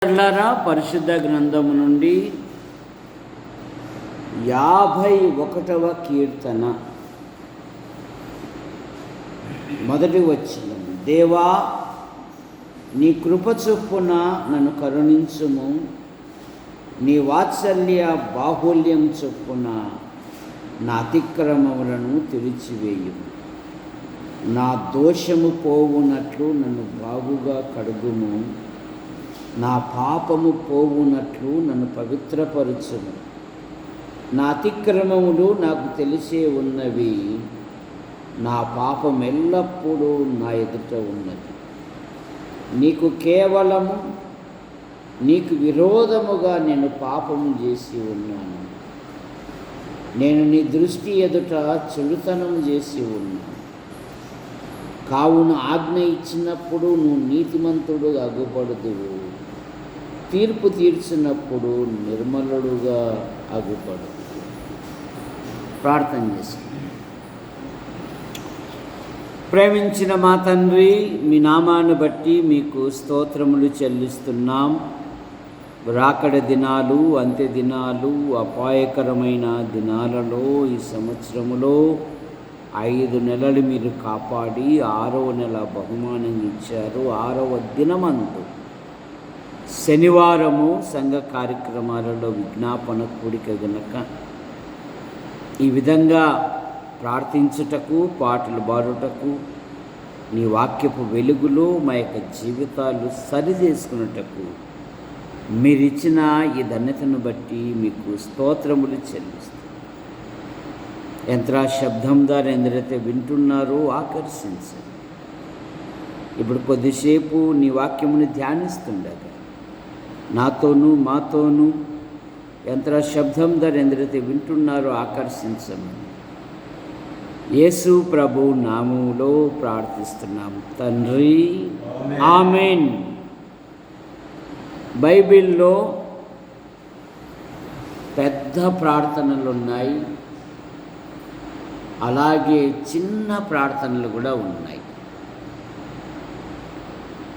పరిశుద్ధ గ్రంథము నుండి 51వ కీర్తన మొదటి వచనం. దేవా, నీ కృప చొప్పున నన్ను కరుణించుము, నీ వాత్సల్య బాహుల్యం చొప్పున నా అతిక్రమములను తుడిచివేయుము. నా దోషము పోవునట్లు నన్ను బాగుగా కడుగుము, నా పాపము పోవునట్లు నన్ను పవిత్రపరచుము. నా అతిక్రమములు నాకు తెలిసే ఉన్నవి, నా పాపం ఎల్లప్పుడూ నా ఎదుట ఉన్నది. నీకు విరోధముగా నేను పాపము చేసి ఉన్నాను. నేను నీ దృష్టి ఎదుట చెడుతనం చేసి ఉన్నాను. కావున ఆజ్ఞ ఇచ్చినప్పుడు నువ్వు నీతిమంతుడు అగుపడుదువు, తీర్పు తీర్చినప్పుడు నిర్మలుడుగా అగుపడు. ప్రార్థన చేసుకుందాం. ప్రేమించిన మా తండ్రి, మీ నామాన్ని బట్టి మీకు స్తోత్రములు చెల్లిస్తున్నాం. రాకడ దినాలు, అంత్య దినాలు, అపాయకరమైన దినాలలో ఈ సంవత్సరములో 5 నెలలు మీరు కాపాడి 6వ నెల బహుమానం ఇచ్చారు. 6వ దినమందు శనివారము సంఘ కార్యక్రమాలలో విజ్ఞాపన కూడిక గనక ఈ విధంగా ప్రార్థించుటకు, పాటలు పాడుటకు, నీ వాక్యపు వెలుగులో మా యొక్క జీవితాలు సరిచేసుకున్నటకు మీరిచ్చిన ఈ ధన్యతను బట్టి మీకు స్తోత్రములు చెల్లిస్తాం. శబ్దం ద్వారా ఎందరైతే వింటున్నారో ఆకర్షించండి. ఇప్పుడు కొద్దిసేపు నీ వాక్యముని ధ్యానిస్తుండగా నాతోనూ మాతోనూ శబ్దం ద్వారా ఎందరైతే వింటున్నారో ఆకర్షించమని యేసు ప్రభు నామములో ప్రార్థిస్తున్నాము తండ్రి, ఆమేన్. బైబిల్లో పెద్ద ప్రార్థనలు ఉన్నాయి, అలాగే చిన్న ప్రార్థనలు కూడా ఉన్నాయి.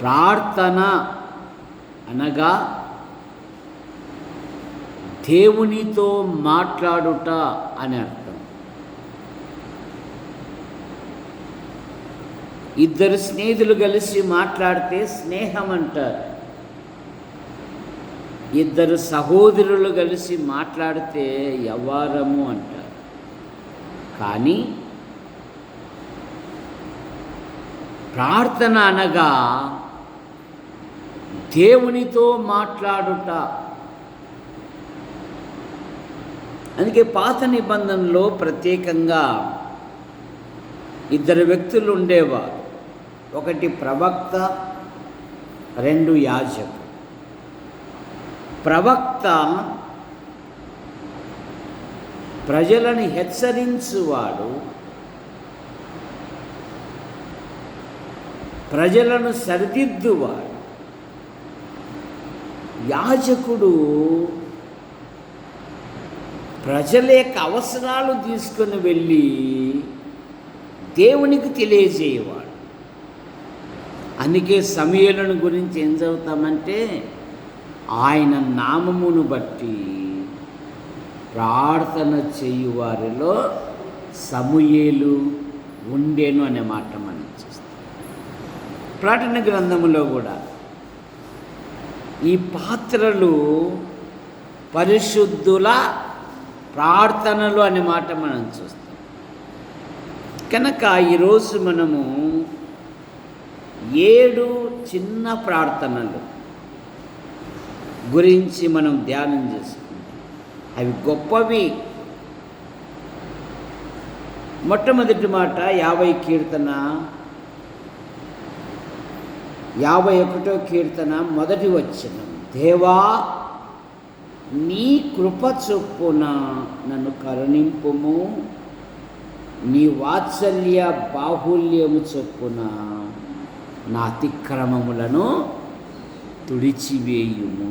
ప్రార్థన అనగా దేవునితో మాట్లాడుట అని అర్థం. ఇద్దరు స్నేహితులు కలిసి మాట్లాడితే స్నేహం అంటారు. ఇద్దరు సహోదరులు కలిసి మాట్లాడితే యవ్వారము అంటారు. కానీ ప్రార్థన అనగా దేవునితో మాట్లాడుట. అందుకే పాత నిబంధనలో ప్రత్యేకంగా 2 వ్యక్తులు ఉండేవారు. ఒకటి ప్రవక్త, 2 యాజకుడు. ప్రవక్త ప్రజలను హెచ్చరించువాడు, ప్రజలను సరిదిద్దువాడు. యాజకుడు ప్రజల యొక్క అవసరాలు తీసుకొని వెళ్ళి దేవునికి తెలియజేయవాడు. అందుకే సమూయేలును గురించి ఏం చదువుతామంటే, ఆయన నామమును బట్టి ప్రార్థన చేయువారిలో సమూయేలు ఉండేను అనే మాట మనం చూస్తాం. ప్రకటన గ్రంథములో కూడా ఈ పాత్రలు పరిశుద్ధుల ప్రార్థనలు అనే మాట మనం చూస్తాం. కనుక ఈరోజు మనము 7 చిన్న ప్రార్థనలు గురించి మనం ధ్యానం చేసుకుంటాం. అవి గొప్పవి. మొట్టమొదటి మాట 50 కీర్తన 51వ కీర్తన మొదటి వచనం. దేవా, నీ కృప చొప్పున నన్ను కరుణింపుము, నీ వాత్సల్య బాహుల్యము చొప్పున నా అతిక్రమములను తుడిచివేయుము.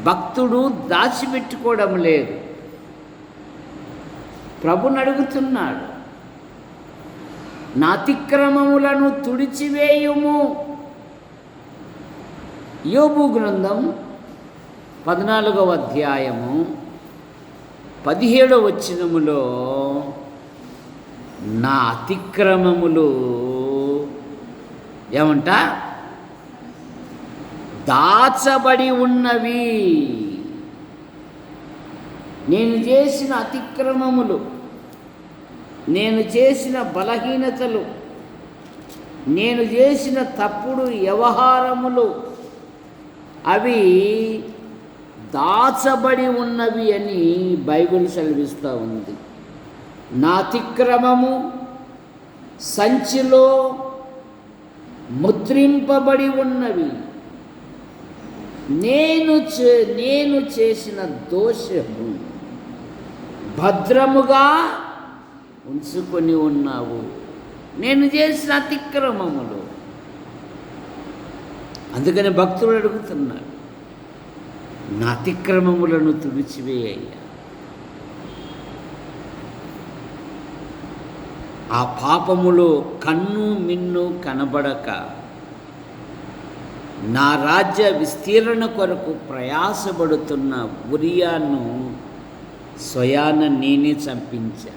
భక్తుడు దాచిపెట్టుకోవడం లేదు, ప్రభుని అడుగుతున్నాడు. నా అతిక్రమములను తుడిచివేయుము. యోబు గ్రంథం 14వ అధ్యాయము 17వ వచనములో నా అతిక్రమములు ఏమంట దాచబడి ఉన్నవి. నేను చేసిన అతిక్రమములు, నేను చేసిన బలహీనతలు, నేను చేసిన తప్పుడు వ్యవహారములు అవి దాచబడి ఉన్నవి అని బైబిల్ సెలవిస్తూ ఉంది. నా అతిక్రమము సంచిలో ముద్రింపబడి ఉన్నవి. నేను చేసిన దోషము భద్రముగా ఉంచుకొని ఉన్నావు. నేను చేసిన అతిక్రమములు. అందుకని భక్తుడు అడుగుతున్నాడు, నా అతిక్రమములను తుడిచివేయ్యా. ఆ పాపములో కన్ను మిన్ను కనబడక నా రాజ్య విస్తీరణ కొరకు ప్రయాసపడుతున్న ఉరియాను స్వయాన నేనే చంపించా.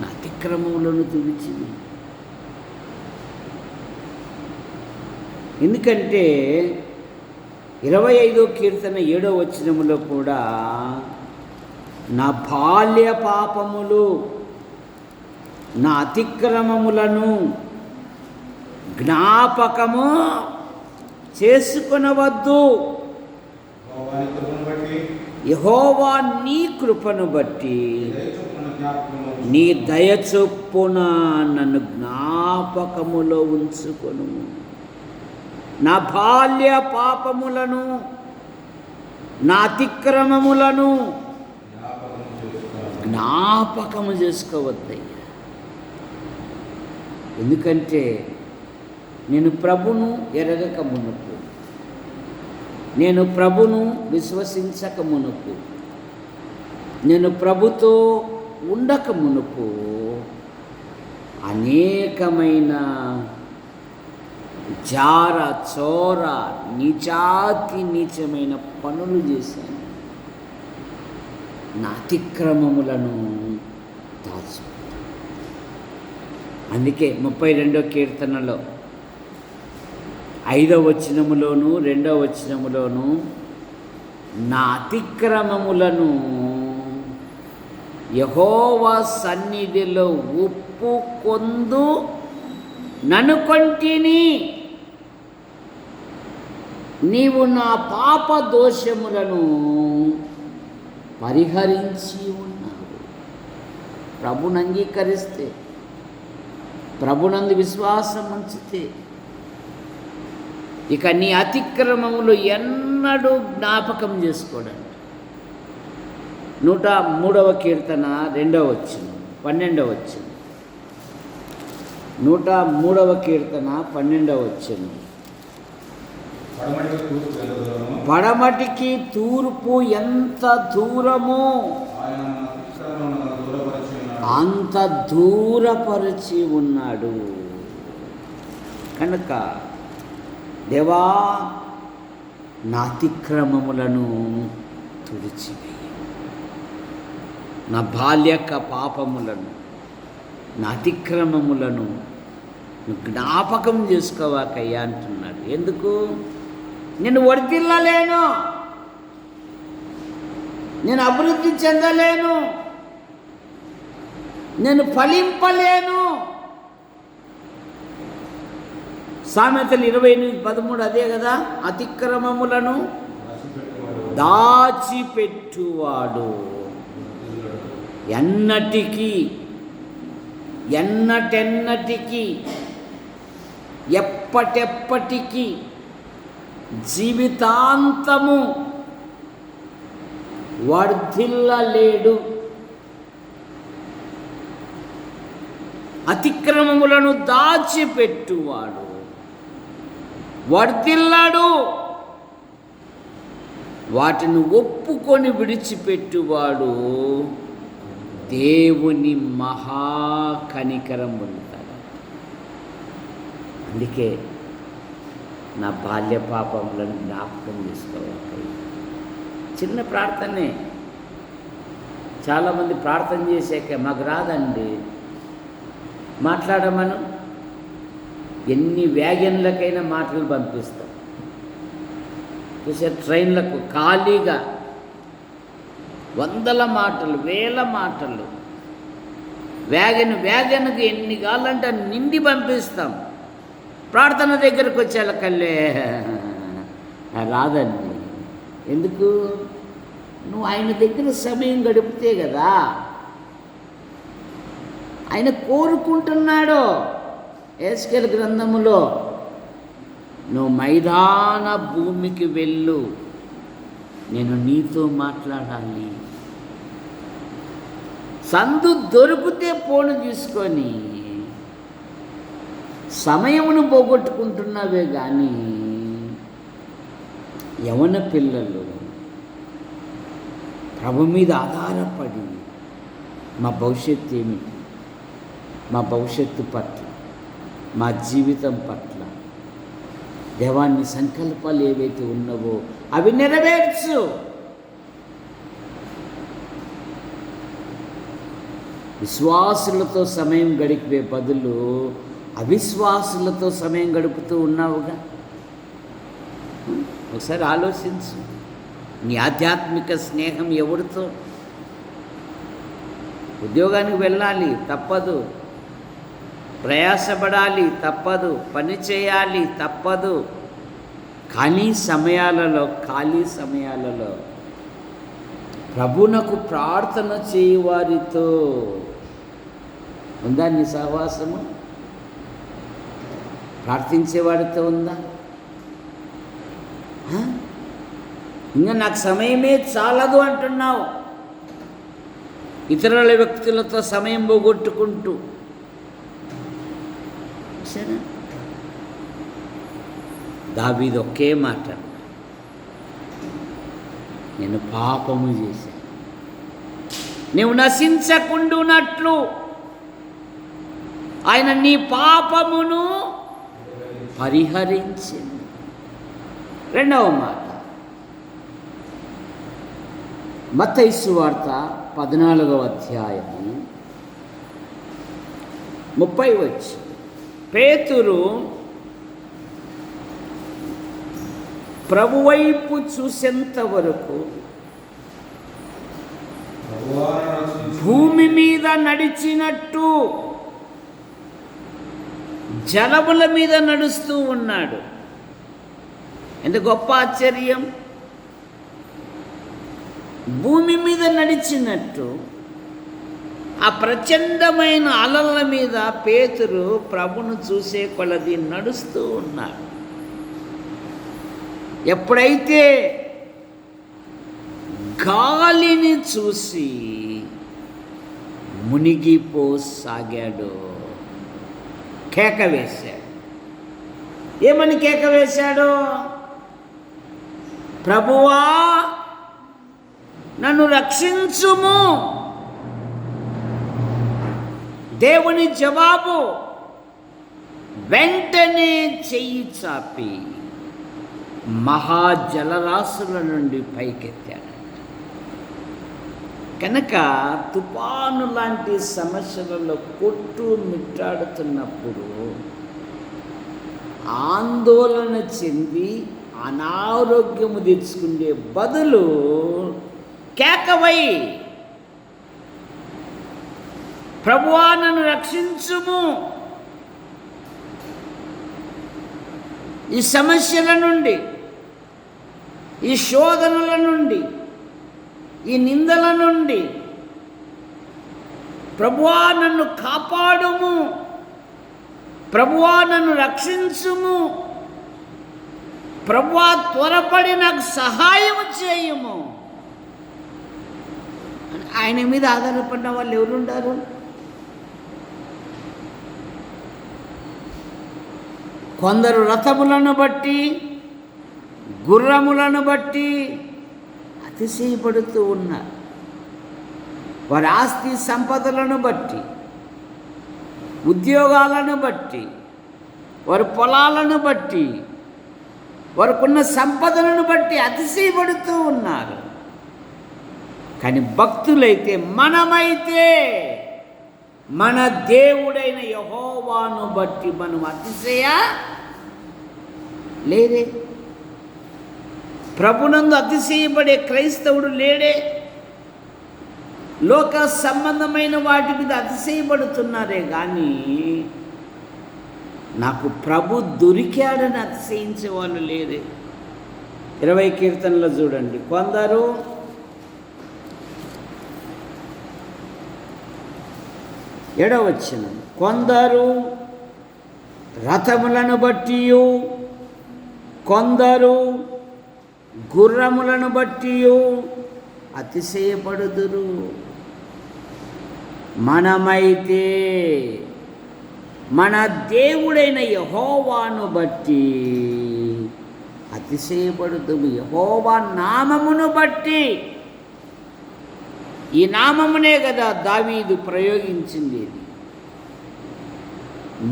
నా అతిక్రమములను తుడిచివి. ఎందుకంటే 25వ కీర్తన 7వ వచనములో కూడా నా బాల్య పాపములు, నా అతిక్రమములను జ్ఞాపకము చేసుకొనవద్దు. యెహోవా నీ కృపను బట్టి నీ దయ చొప్పున నన్ను జ్ఞాపకములో ఉంచుకొను. నా బాల్య పాపములను, నా అతిక్రమములను జ్ఞాపకము చేసుకోవద్దయ్యా. ఎందుకంటే నేను ప్రభును ఎరగక మునుపు, నేను ప్రభును విశ్వసించక మునుపు, నేను ప్రభుతో ఉండక మునుపు అనేకమైన జార చోర నీచాతి నీచమైన పనులు చేశాను. నా అతిక్రమములను దాచుకుంటాను. అందుకే 32వ కీర్తనలో 5వ వచనములోను 2వ వచనములోను నా అతిక్రమములను యెహోవా సన్నిధిలో ఒప్పుకొందు ననుకొంటిని. నీవు నా పాప దోషములను పరిహరించి ఉన్నావు. ప్రభుని అంగీకరిస్తే, ప్రభునందు విశ్వాసం ఉంచితే ఇక నీ అతిక్రమములు ఎన్నడూ జ్ఞాపకం చేసుకోడండి. 103వ కీర్తన 2వ వచనం 12వ వచనం. 103వ కీర్తన 12వ వచనం. పడమటికి తూర్పు ఎంత దూరమో అంత దూరపరిచి ఉన్నాడు. కనుక దేవా, నా అతిక్రమములను తుడిచివేయి. నా బాల్యక పాపములను, నా అతిక్రమములను జ్ఞాపకం చేసుకోవాకయ్యా అంటున్నాడు. ఎందుకు? నేను వర్ధిల్లలేను, నేను అభివృద్ధి చెందలేను, నేను ఫలింపలేను. సామెతలు 28:13 అదే కదా. అతిక్రమములను దాచిపెట్టువాడు ఎన్నటెన్నటికి ఎప్పటెప్పటికి జీవితాంతము వర్ధిల్లలేడు. అతిక్రమములను దాచిపెట్టువాడు వర్ధిల్లడు. వాటిని ఒప్పుకొని విడిచిపెట్టువాడు దేవుని మహాకనికరం పొందుతాడు. అందుకే నా బాల్య పాపములను జ్ఞాపకం చేసుకోవాలి. చిన్న ప్రార్థనే. చాలామంది ప్రార్థన చేసాక మాకు రాదండి మాట్లాడమను. ఎన్ని వ్యాగన్లకైనా మాటలు పంపిస్తాం. చూసే ట్రైన్లకు ఖాళీగా వందల మాటలు, వేల మాటలు, వ్యాగన్కి ఎన్ని కావాలంటే నిండి పంపిస్తాం. ప్రార్థన దగ్గరకు వచ్చేళ్ళకల్లే రాదండి. ఎందుకు? నువ్వు ఆయన దగ్గర సమయం గడిపితే కదా. ఆయన కోరుకుంటున్నాడు ఎహెజ్కేలు గ్రంథములో, నువ్వు మైదాన భూమికి వెళ్ళు, నేను నీతో మాట్లాడాలి. సందు దొరికితే ఫోను తీసుకొని సమయమును పోగొట్టుకుంటున్నావే కానీ యవన పిల్లలు ప్రభు మీద ఆధారపడి మా భవిష్యత్తు ఏమిటి, మా భవిష్యత్తు పట్ల, మా జీవితం పట్ల దేవాన్ని సంకల్పాలు ఏవైతే ఉన్నవో అవి నెరవేర్చు. విశ్వాసులతో సమయం గడిపే బదులు అవిశ్వాసులతో సమయం గడుపుతూ ఉన్నావుగా. ఒకసారి ఆలోచించు. నీ ఆధ్యాత్మిక స్నేహం ఎవరితో? ఉద్యోగానికి వెళ్ళాలి తప్పదు, ప్రయాసపడాలి తప్పదు, పని చేయాలి తప్పదు. ఖాళీ సమయాలలో ప్రభునకు ప్రార్థన చేయవారితో ఉందా నీ సహవాసము? ప్రార్థించేవాడితో ఉందా? ఇంకా నాకు సమయమే చాలదు అంటున్నావు. ఇతరుల వ్యక్తులతో సమయం పోగొట్టుకుంటూ. సరే, దావీదు ఒకే మాట, నేను పాపము చేశాను, నీవు నశించకుండునట్లు ఆయన నీ పాపమును పరిహరించింది. రెండవ మాట, మత్తయి సువార్త 14వ అధ్యాయము 30 వచ్చి, పేతురు ప్రభువైపు చూసేంత వరకు భూమి మీద నడిచినట్టు జలముల మీద నడుస్తూ ఉన్నాడు. ఎంత గొప్ప ఆశ్చర్యం! భూమి మీద నడిచినట్టు ఆ ప్రచండమైన అలల మీద పేతురు ప్రభును చూసే కొలది నడుస్తూ ఉన్నాడు. ఎప్పుడైతే గాలిని చూసి మునిగిపోసాగాడో కేక వేశాడు. ఏమని కేక వేశాడు? ప్రభువా నన్ను రక్షించుము. దేవుని జవాబు, వెంటనే చెయ్యి చాపి మహాజలరాశుల నుండి పైకెత్తాడు. కనుక తుఫాను లాంటి సమస్యలలో కొట్టుమిట్టాడుతున్నప్పుడు ఆందోళన చెంది అనారోగ్యము తెచ్చుకునే బదులు కేకవై, ప్రభువా నన్ను రక్షించుము, ఈ సమస్యల నుండి, ఈ శోధనల నుండి, ఈ నిందల నుండి ప్రభువా నన్ను కాపాడుము, ప్రభువా నన్ను రక్షించుము, ప్రభువా త్వరపడి నాకు సహాయం చేయుము. ఆయన మీద ఆధారపడిన వాళ్ళు ఎవరుంటారు? కొందరు రథములను బట్టి, గుర్రములను బట్టి అతిశయపడుతూ ఉన్నారు. వారి ఆస్తి సంపదలను బట్టి, ఉద్యోగాలను బట్టి, వారి పొలాలను బట్టి వారికున్న సంపదలను బట్టి అతిశయపడుతూ ఉన్నారు. కానీ భక్తులైతే, మనమైతే మన దేవుడైన యెహోవాను బట్టి మనం అతిశయ లేదే. ప్రభునందు అతిశయపడే క్రైస్తవుడు లేడే. లోక సంబంధమైన వాటి మీద అతిశయపడుతున్నారే కానీ నాకు ప్రభు దొరికాడని అతిశయించే వాళ్ళు లేరే. 20 కీర్తనలో చూడండి, కొందరు ఎడవచ్చును, కొందరు రథములను బట్టి, కొందరు గుర్రములను బట్టి అతిశయపడుదురు. మనమైతే మన దేవుడైన యెహోవాను బట్టి అతిశయపడుదుము. యెహోవా నామమును బట్టి. ఈ నామమునే కదా దావీదు ప్రయోగించింది.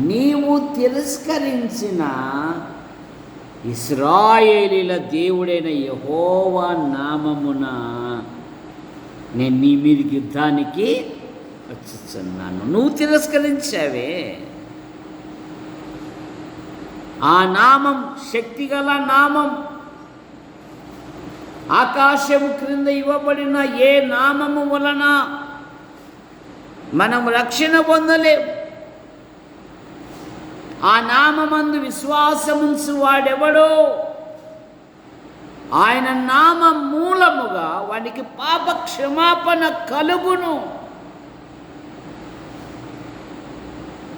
నీవు తిరస్కరించిన ఇశ్రాయేలీల దేవుడైన యెహోవా నామమున నేను నీ మీదకి యుద్ధానికి వచ్చుచున్నాను. నువ్వు తిరస్కరించావే. ఆ నామం శక్తిగల నామం. ఆకాశము క్రింద ఇవ్వబడిన ఏ నామము వలన మనం రక్షణ పొందలేము. ఆ నామమందు విశ్వాసముంచు వాడెవడో ఆయన నామం మూలముగా వానికి పాప క్షమాపణ కలుగును.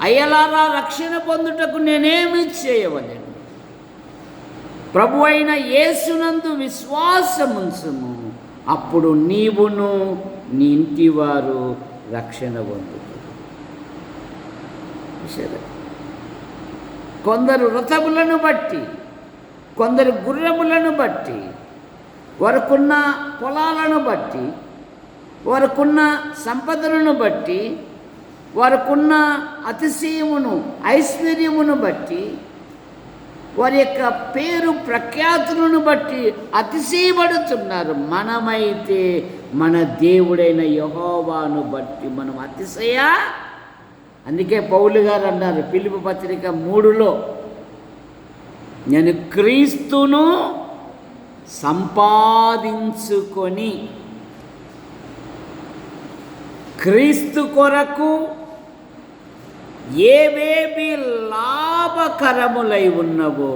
అయ్యలారా, రక్షణ పొందుటకు నేనేమి చేయవలెను? ప్రభు అయిన యేసునందు విశ్వాసముంచుము, అప్పుడు నీవును నీ ఇంటివారు రక్షణ పొందుతారు. కొందరు రథములను బట్టి, కొందరు గుర్రములను బట్టి, వారికున్న పొలాలను బట్టి, వారికున్న సంపదలను బట్టి, వారికున్న అతిశయమును ఐశ్వర్యమును బట్టి, వారి యొక్క పేరు ప్రఖ్యాతులను బట్టి అతిశయపడుతున్నారు. మనమైతే మన దేవుడైన యెహోవాను బట్టి మనం అతిశయ. అందుకే పౌలు గారు అన్నారు ఫిలిప్పీ పత్రిక 3లో, నేను క్రీస్తును సంపాదించుకొని క్రీస్తు కొరకు ఏవేవి లాభకరములై ఉన్నవో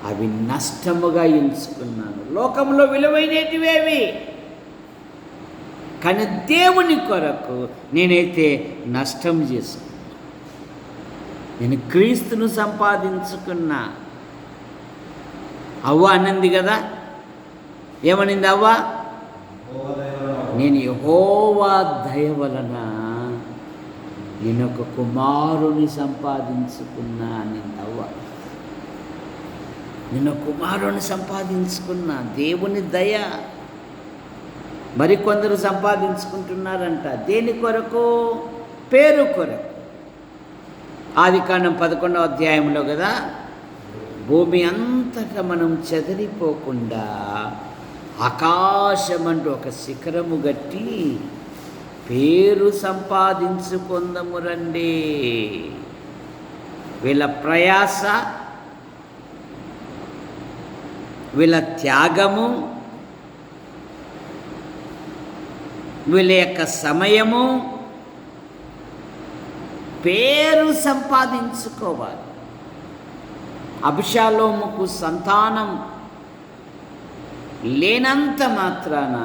అవి నష్టముగా ఎంచుకున్నాను. లోకంలో విలువైనటివేవి, కానీ దేవుని కొరకు నేనైతే నష్టం చేసుకున్నా. నేను క్రీస్తును సంపాదించుకున్నా. అవ్వ అన్నది కదా, ఏమనింది అవ్వ? నేను యెహోవా దయ వలన నేను ఒక కుమారుని సంపాదించుకున్నా అని అవ్వ. నేను కుమారుని సంపాదించుకున్నా, దేవుని దయ. మరికొందరు సంపాదించుకుంటున్నారంట దేని కొరకు? పేరు కొరకు. ఆదికాండం 11వ అధ్యాయంలో కదా, భూమి అంతటా మనం చెదిరిపోకుండా ఆకాశమంటూ ఒక శిఖరము గట్టి పేరు సంపాదించుకుందము రండి. వీళ్ళ ప్రయాస, వీళ్ళ త్యాగము, వీళ్ళ యొక్క సమయము పేరు సంపాదించుకోవాలి. అబ్షాలోముకు సంతానం లేనంత మాత్రాన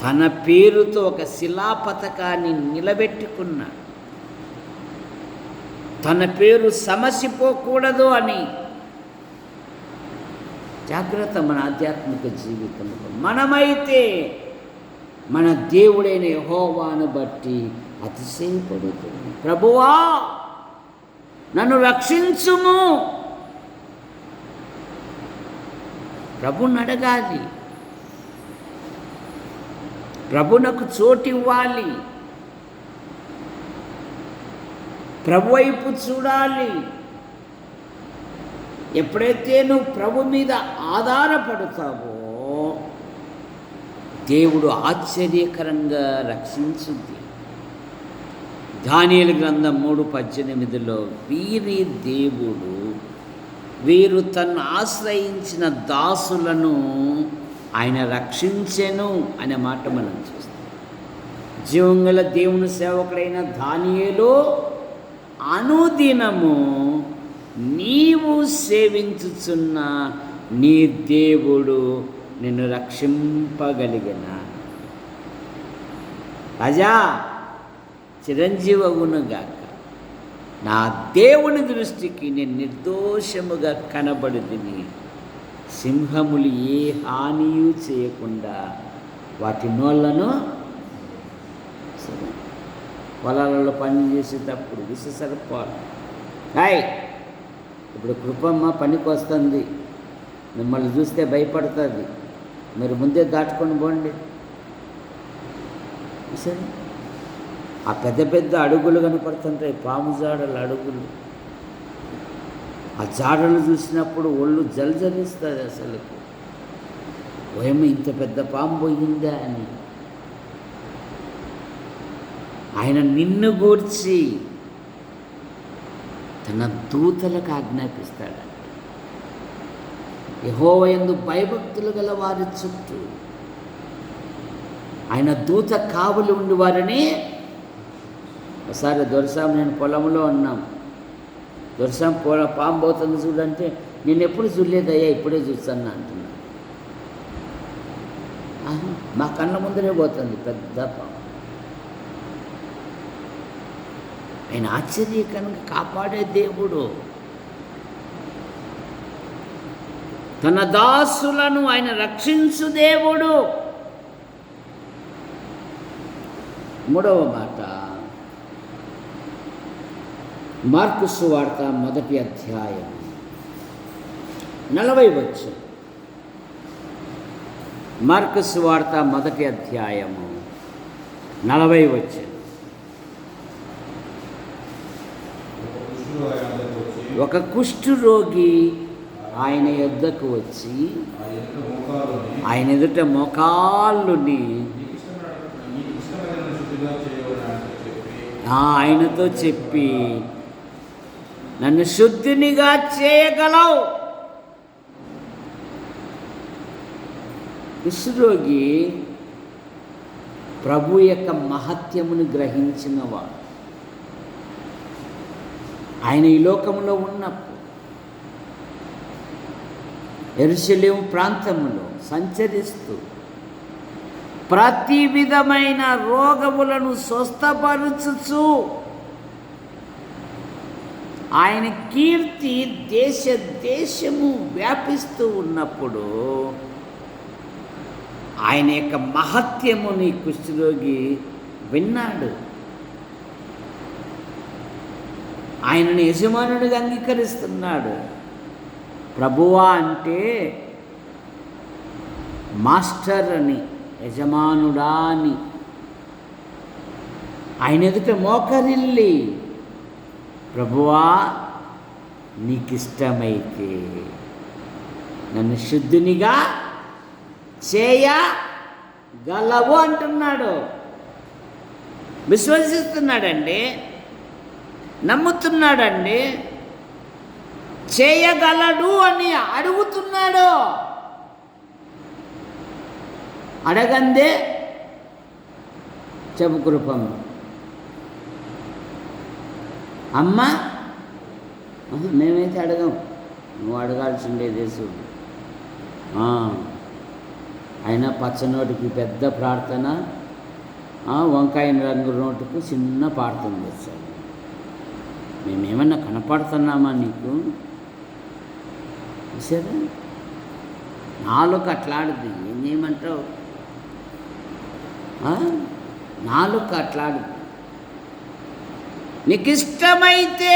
తన పేరుతో ఒక శిలాపథకాన్ని నిలబెట్టుకున్నాడు. తన పేరు సమసిపోకూడదు అని. జాగ్రత్త మన ఆధ్యాత్మిక జీవితంలో. మనమైతే మన దేవుడైన యెహోవాను బట్టి అతిశయపడుతుంది. ప్రభువా నన్ను రక్షించుము. ప్రభుని అడగాలి, ప్రభునకు చోటివ్వాలి, ప్రభు వైపు చూడాలి. ఎప్పుడైతే నువ్వు ప్రభు మీద ఆధారపడతావో దేవుడు ఆశ్చర్యకరంగా రక్షించుద్ది. దానియేలు గ్రంథం 3:18 వీరి దేవుడు వీరు తన్ను ఆశ్రయించిన దాసులను ఆయన రక్షించెను అనే మాట మనం చూస్తాం. జీవంగల దేవుని సేవకుడైన దానియేలు అనుదినము నీవు సేవించుచున్న నీ దేవుడు నిన్ను రక్షింపగలిగిన రాజా చిరంజీవగునుగాక. నా దేవుని దృష్టికి నేను నిర్దోషముగా కనబడుదిని. సింహములు ఏ హానియు చేయకుండా వాటి నోళ్లను పొలాలలో పని చేసేటప్పుడు విషసర్పాలు. ఇప్పుడు కృపమ్మ పనికి వస్తుంది, మిమ్మల్ని చూస్తే భయపడుతుంది, మీరు ముందే దాటుకొని పోండి. సరే, ఆ పెద్ద పెద్ద అడుగులు కనపడుతుంటాయి, పాము జాడల అడుగులు. ఆ జాడలు చూసినప్పుడు ఒళ్ళు జలజలిస్తుంది. అసలు ఓయమ్మ ఇంత పెద్ద పాము పోయిందా అని. ఆయన నిన్ను గూర్చి తన దూతలకు ఆజ్ఞాపిస్తాడు. యెహోవా యందు భయభక్తులు గల వారి చుట్టూ ఆయన దూత కావలి ఉండి వారిని. ఒకసారి దొరసాం నేను పొలంలో ఉన్నాం, దొరసాం పాము పోతుంది చూడంటే నేను ఎప్పుడు చూడలేదయ్యా, ఇప్పుడే చూస్తాను అంటున్నాను. మా కళ్ళ ముందరే పోతుంది పెద్ద పాము. ఆయన ఆశ్చర్యకరంగా కాపాడే దేవుడు. తన దాసులను ఆయన రక్షించు దేవుడు. మూడవ మాట మార్కు సువార్త 1వ అధ్యాయం 40 వచనం. మార్కు సువార్త 1వ అధ్యాయము 40 వచనం. ఒక కుష్ఠరోగి ఆయన యొద్దకు వచ్చి ఆయన ఎదుట మోకాళ్ళుని ఆయనతో చెప్పి, నన్ను శుద్ధినిగా చేయగలవు. కుష్ఠరోగి ప్రభు యొక్క మహత్యమును గ్రహించినవాడు. ఆయన ఈ లోకంలో ఉన్నప్పుడు యెరూషలేము ప్రాంతములో సంచరిస్తూ ప్రతి విధమైన రోగములను స్వస్థపరచుచు ఆయన కీర్తి దేశ దేశము వ్యాపిస్తూ ఉన్నప్పుడు ఆయన యొక్క మహత్యముని కుష్ఠరోగి విన్నాడు. ఆయనను యజమానుడిగా అంగీకరిస్తున్నాడు. ప్రభువా అంటే మాస్టర్ అని, యజమానుడా అని. ఆయన ఎదుట మోకరిల్లి, ప్రభువా నీకిష్టమైతే నన్ను శుద్ధునిగా చేయగలవు అంటున్నాడు. విశ్వసిస్తున్నాడండి, నమ్ముతున్నాడండి, చేయగలడు అని అడుగుతున్నాడు. అడగందే చెప్పు కృపమ్మ. అమ్మ మేమైతే అడగం, నువ్వు అడగాల్సిందే దేశం. అయినా పచ్చనోటికి పెద్ద ప్రార్థన, వంకాయ రంగు నోటుకు చిన్న ప్రార్థన చేస్తాడు. మేమేమన్నా కనపడుతున్నామా నీకు? సరే, నాలుక అట్లాడుద్ది, ఏం చేయమంటావు? నాలుక అట్లాడుద్ది. నీకు ఇష్టమైతే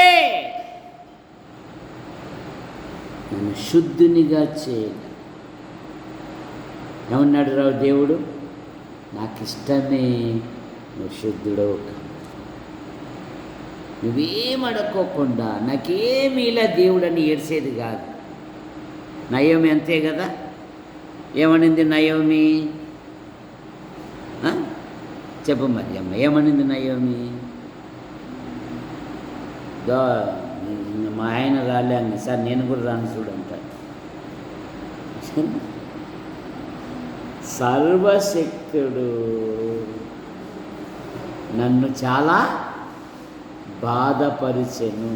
నన్ను శుద్ధునిగా చేయగలవు. ఏమన్నాడు రావు దేవుడు? నాకు ఇష్టమే, నువ్వు శుద్ధుడో. నువ్వేం అడుక్కోకుండా నాకేమీ ఇలా దేవుడని ఏడ్చేది కాదు. నయోమి అంతే కదా. ఏమనింది నయోమి? చెప్పు మరి అమ్మ, ఏమనింది నయోమి? మా ఆయన రాలే అంది. సార్ నేను కూడా రాను చూడంటారు. సర్వశక్తుడు నన్ను చాలా బాధపరిచెను.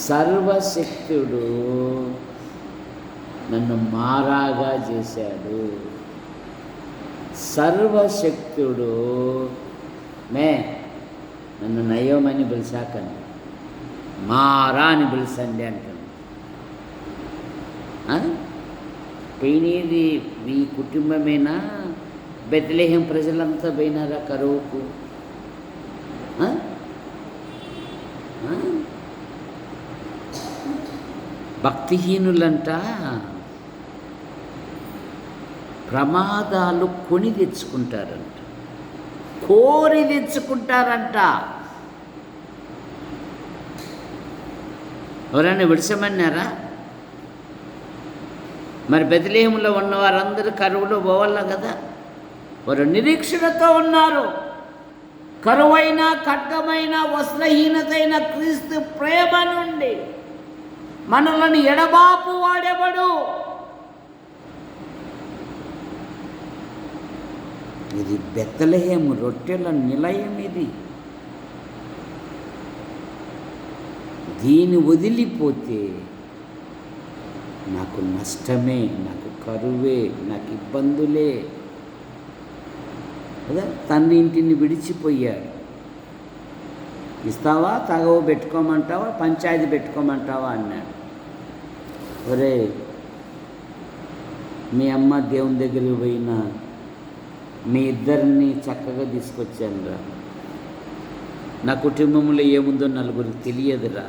సర్వశక్తుడు నన్ను మారాగా చేశాడు. సర్వశక్తుడు నన్ను నయోమని పిలిచాకని మారా అని పిలిచండి అంటాను. పోయినది మీ కుటుంబమేనా? బెత్లెహేం ప్రజలంతా పోయినారా కరువుకు? భక్తిహీనులంట ప్రమాదాలు కొని తెచ్చుకుంటారంట, కోరి తెచ్చుకుంటారంట. ఎవరైనా విడిచమన్నారా? మరి బెత్లెహేములో ఉన్న వారందరూ కరువులో పోవాల కదా. వారు నిరీక్షణతో ఉన్నారు. కరువైన, ఖడ్గమైన, వస్త్రహీనతైన క్రీస్తు ప్రేమ నుండి మనలను ఎడబాపు వాడెవడు? ఇది బెత్లెహేము రొట్టెల నిలయం. ఇది దీన్ని వదిలిపోతే నాకు నష్టమే, నాకు కరువే, నాకు ఇబ్బందులే కదా. తండ్రి ఇంటిని విడిచిపోయాడు. ఇస్తావా, తగవు పెట్టుకోమంటావా, పంచాయతీ పెట్టుకోమంటావా అన్నాడు. ఒరే, మీ అమ్మ దేవుని దగ్గరికి పోయినా మీ ఇద్దరిని చక్కగా తీసుకొచ్చానురా. నా కుటుంబంలో ఏముందో నలుగురికి తెలియదురా.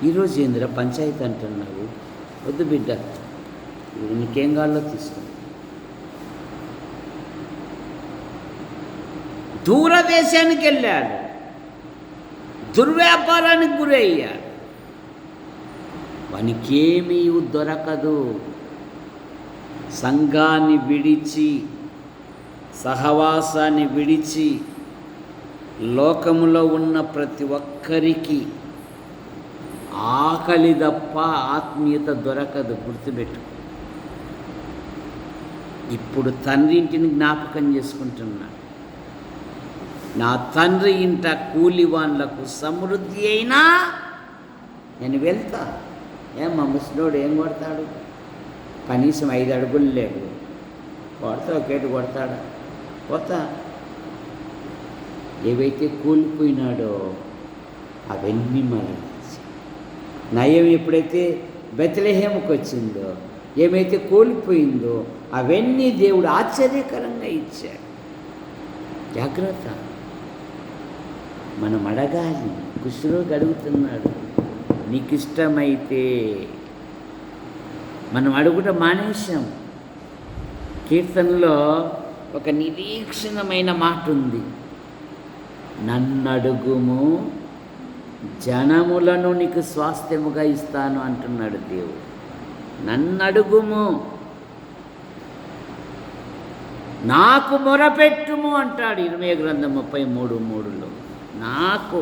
ఈరోజు ఏందిరా పంచాయతీ అంటున్నావు? వద్దు బిడ్డ, నీకేం కావాలో తీసుకో. దూరదేశానికి వెళ్ళాడు, దుర్వ్యాపారానికి గురయ్యాడు. వానికేమీ దొరకదు. సంఘాన్ని విడిచి, సహవాసాన్ని విడిచి లోకములో ఉన్న ప్రతి ఒక్కరికి ఆకలి తప్ప ఆత్మీయత దొరకదు. గుర్తుపెట్టు. ఇప్పుడు తండ్రి ఇంటిని జ్ఞాపకం చేసుకుంటున్నాడు. నా తండ్రి ఇంట కూలివాన్లకు సమృద్ధి అయినా నేను వెళ్తా. మా ముసలోడు ఏం కొడతాడు? కనీసం 5 అడుగులు లేడు. కొడతా, ఒకేటి కొడతాడా? పోతా. ఏవైతే కూలిపోయినాడో అవన్నీ మరణించి, నయం ఎప్పుడైతే బెత్లెహేముకు వచ్చిందో, ఏమైతే కోల్పోయిందో అవన్నీ దేవుడు ఆశ్చర్యకరంగా ఇచ్చాడు. జాగ్రత్త. మనం అడగాలి. కుష్ఠరోగి అడుగుతున్నాడు, నీకు ఇష్టమైతే. మనం అడుగుట మానేశాం. కీర్తనలో ఒక నిరీక్షణమైన మాట ఉంది. నన్నడుగుము, జనములను నీకు స్వాస్థ్యముగా ఇస్తాను అంటున్నాడు దేవుడు. నన్నడుగుము, నాకు మొరపెట్టుము అంటాడు ఇర్మీయా గ్రంథం 33:3లో. నాకు,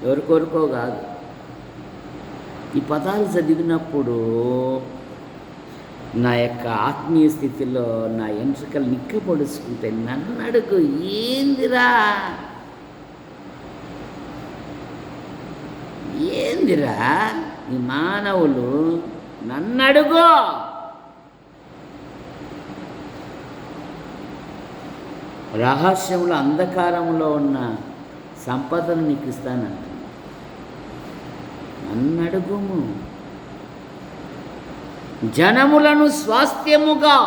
ఎవరికొరకో కాదు. ఈ పదాలు చదివినప్పుడు నా యొక్క ఆత్మీయ స్థితిలో నా ఎంట్రికలు నిక్కపొడుచుకుంటే, నన్ను అడుగు. ఏందిరా ఈ మానవులు? నన్నడుగో. రహస్యంలో అంధకారంలో ఉన్న సంపదను నీకు ఇస్తానంట. నన్నడుగుము, జనములను స్వాస్థ్యముగా.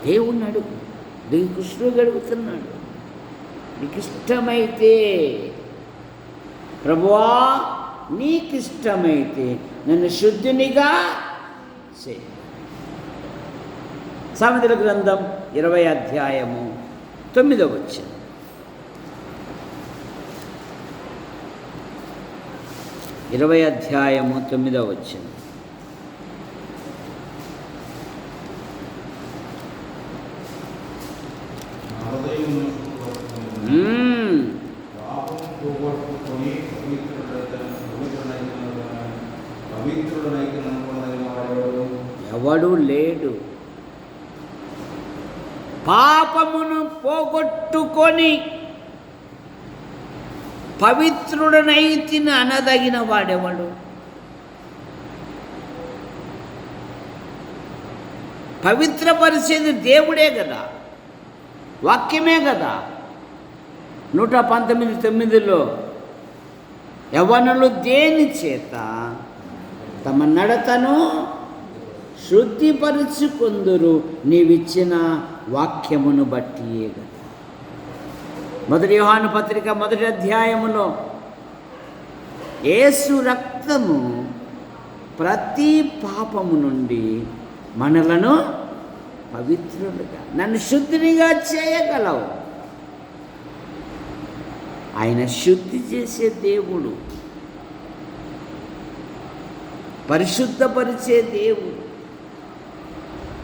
దేవుణ్ణి అడుగు. కృష్ణుడు అడుగుతున్నాడు, నీకు ఇష్టమైతే, ప్రభువా నీకు ఇష్టమైతే నన్ను శుద్ధునిగా చేయి. సామెతల గ్రంథం 20:9. 20వ అధ్యాయము 9వ వచనం. ఎవడు లేడు. పాపమును పోగొట్టుకొని పవిత్రుడనైతిని అనదగిన వాడెవడు? పవిత్రపరిచేది దేవుడే కదా, వాక్యమే కదా. 119:9 యవ్వనులు దేని చేత తమ నడతను శుద్ధిపరుచుకొందురు, నీవిచ్చిన వాక్యమును బట్టియే కదా. 1 యోహాను పత్రిక 1వ అధ్యాయములో యేసు రక్తము ప్రతి పాపము నుండి మనలను పవిత్రులుగా, నన్ను శుద్ధినిగా చేయగలవు. ఆయన శుద్ధి చేసే దేవుడు, పరిశుద్ధపరిచే దేవుడు,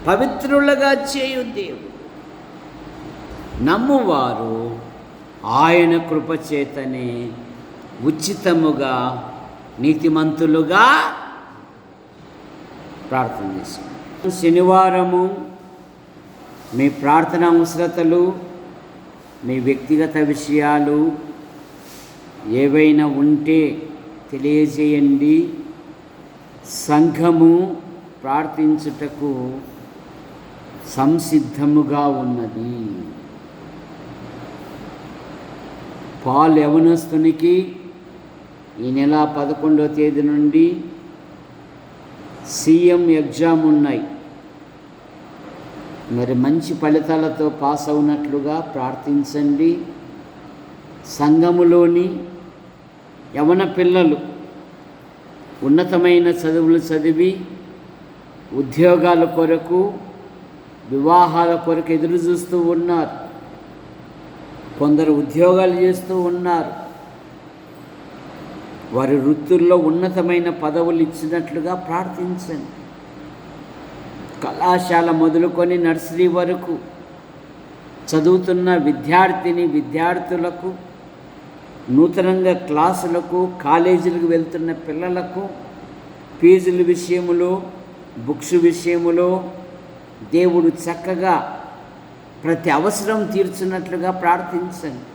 పవిత్రులుగా చేయు దేవుడు. నమ్మువారు ఆయన కృపచేతనే ఉచితముగా నీతిమంతులుగా ప్రార్థన చేసుకుంటారు. శనివారము మీ ప్రార్థన అవసరతలు, మీ వ్యక్తిగత విషయాలు ఏవైనా ఉంటే తెలియజేయండి. సంఘము ప్రార్థించుటకు సంసిద్ధముగా ఉన్నది. పాల్ యవనస్తునికి ఈ నెల 11వ తేదీ నుండి CM ఎగ్జామ్ ఉన్నాయి. మరి మంచి ఫలితాలతో పాస్ అవునట్లుగా ప్రార్థించండి. సంఘములోని యవన పిల్లలు ఉన్నతమైన చదువులు చదివి ఉద్యోగాల కొరకు, వివాహాల కొరకు ఎదురు చూస్తూ ఉన్నారు. కొందరు ఉద్యోగాలు చేస్తూ ఉన్నారు. వారి వృత్తుల్లో ఉన్నతమైన పదవులు ఇచ్చినట్లుగా ప్రార్థించండి. కళాశాల మొదలుకొని నర్సరీ వరకు చదువుతున్న విద్యార్థులకు, నూతనంగా క్లాసులకు, కాలేజీలకు వెళ్తున్న పిల్లలకు ఫీజుల విషయములో, బుక్స్ విషయములో దేవుడు చక్కగా ప్రతి అవసరం తీర్చున్నట్లుగా ప్రార్థించండి.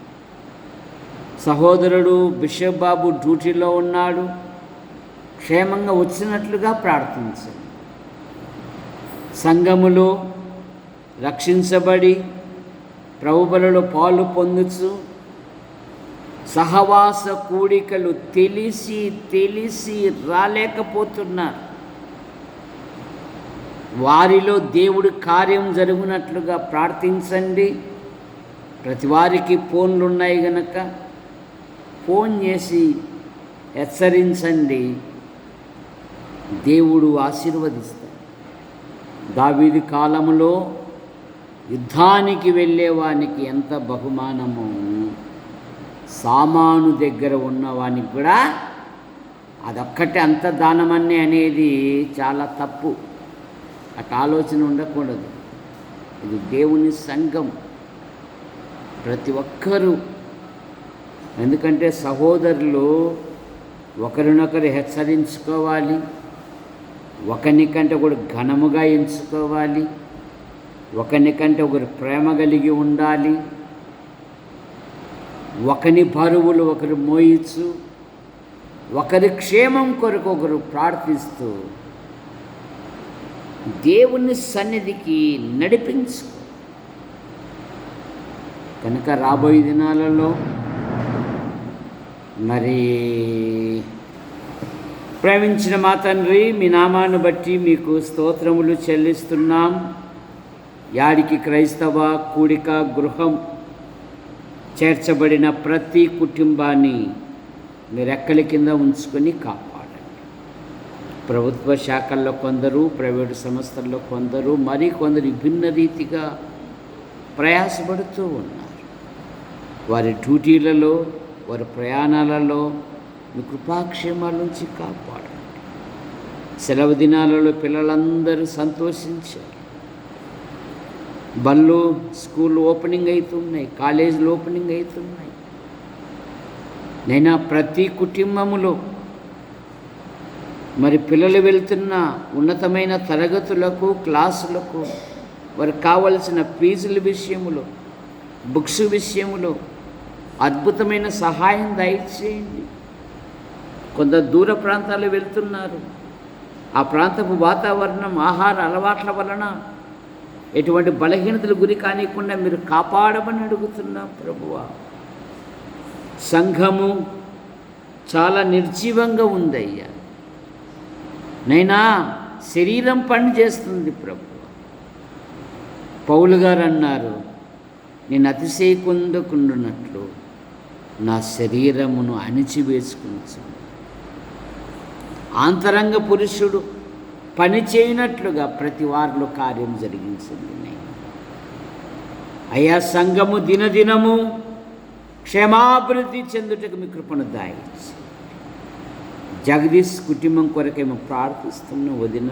సహోదరుడు బిషప్ బాబు డ్యూటీలో ఉన్నాడు, క్షేమంగా వచ్చినట్లుగా ప్రార్థించండి. సంఘములో రక్షించబడి ప్రభుబలలో పాలు పొందుచు సహవాస కూడికలు తెలిసి రాలేకపోతున్నారు. వారిలో దేవుడి కార్యం జరుగునట్లుగా ప్రార్థించండి. ప్రతి వారికి ఫోన్లు ఉన్నాయి గనక ఫోన్ చేసి హెచ్చరించండి. దేవుడు ఆశీర్వదిస్తాడు. దావీదు కాలంలో యుద్ధానికి వెళ్ళేవానికి ఎంత బహుమానమో, సామాను దగ్గర ఉన్నవానికి కూడా అదొక్కటే అంత దానమని అనేది చాలా తప్పు. అటు ఆలోచన ఉండకూడదు. ఇది దేవుని సంఘం, ప్రతి ఒక్కరూ. ఎందుకంటే సహోదరులు ఒకరినొకరు హెచ్చరించుకోవాలి, ఒకరికంటే ఒకరు ఘనముగా ఎంచుకోవాలి, ఒకరికంటే ఒకరు ప్రేమ కలిగి ఉండాలి, ఒకరి బరువులు ఒకరు మోయిచ్చు, ఒకరి క్షేమం కొరకు ఒకరు ప్రార్థిస్తూ దేవుని సన్నిధికి నడిపించు. కనుక రాబోయే దినాలలో మరి ప్రేమించిన మా తండ్రి, మీ నామాన్ని బట్టి మీకు స్తోత్రములు చెల్లిస్తున్నాం. యాడికి క్రైస్తవ కూడిక గృహం చేర్చబడిన ప్రతి కుటుంబాన్ని మీరు రెక్కల కింద ఉంచుకొని కాపాడండి. ప్రభుత్వ శాఖల్లో కొందరు, ప్రైవేటు సంస్థల్లో కొందరు, మరి కొందరు విభిన్న రీతిగా ప్రయాసపడుతూ ఉన్నారు. వారి డ్యూటీలలో, వారి ప్రయాణాలలో మీ కృపాక్షేమాల నుంచి కాపాడండి. సెలవు దినాలలో పిల్లలందరూ సంతోషించారు. బళ్ళు స్కూల్ ఓపెనింగ్ అవుతున్నాయి, కాలేజీలు ఓపెనింగ్ అవుతున్నాయి. నైనా ప్రతి కుటుంబములో మరి పిల్లలు వెళ్తున్న ఉన్నతమైన తరగతులకు, క్లాసులకు వారికి కావలసిన ఫీజుల విషయములో, బుక్స్ విషయములో అద్భుతమైన సహాయం దయచేయండి. కొంత దూర ప్రాంతాలు వెళ్తున్నారు. ఆ ప్రాంతపు వాతావరణం, ఆహార అలవాట్ల వలన ఎటువంటి బలహీనతలు గురి కానికుండా మీరు కాపాడమని అడుగుతున్నాం ప్రభువా. సంఘము చాలా నిర్జీవంగా ఉందయ్యా. నైనా శరీరం పని చేస్తుంది ప్రభువా. పౌలు గారు అన్నారు, నేను అతిశయకుందుకుండునట్లు నా శరీరమును అణిచివేసుకుని ఆంతరంగ పురుషుడు పని చేయనట్లుగా ప్రతి వారిలో కార్యం జరిగించింది. అయ్యా, సంఘము దినదినము క్షేమాభివృద్ధి చెందుటకు మీ కృపను దాయించి జగదీష్ కుటుంబం కొరకేమో ప్రార్థిస్తున్న వదిన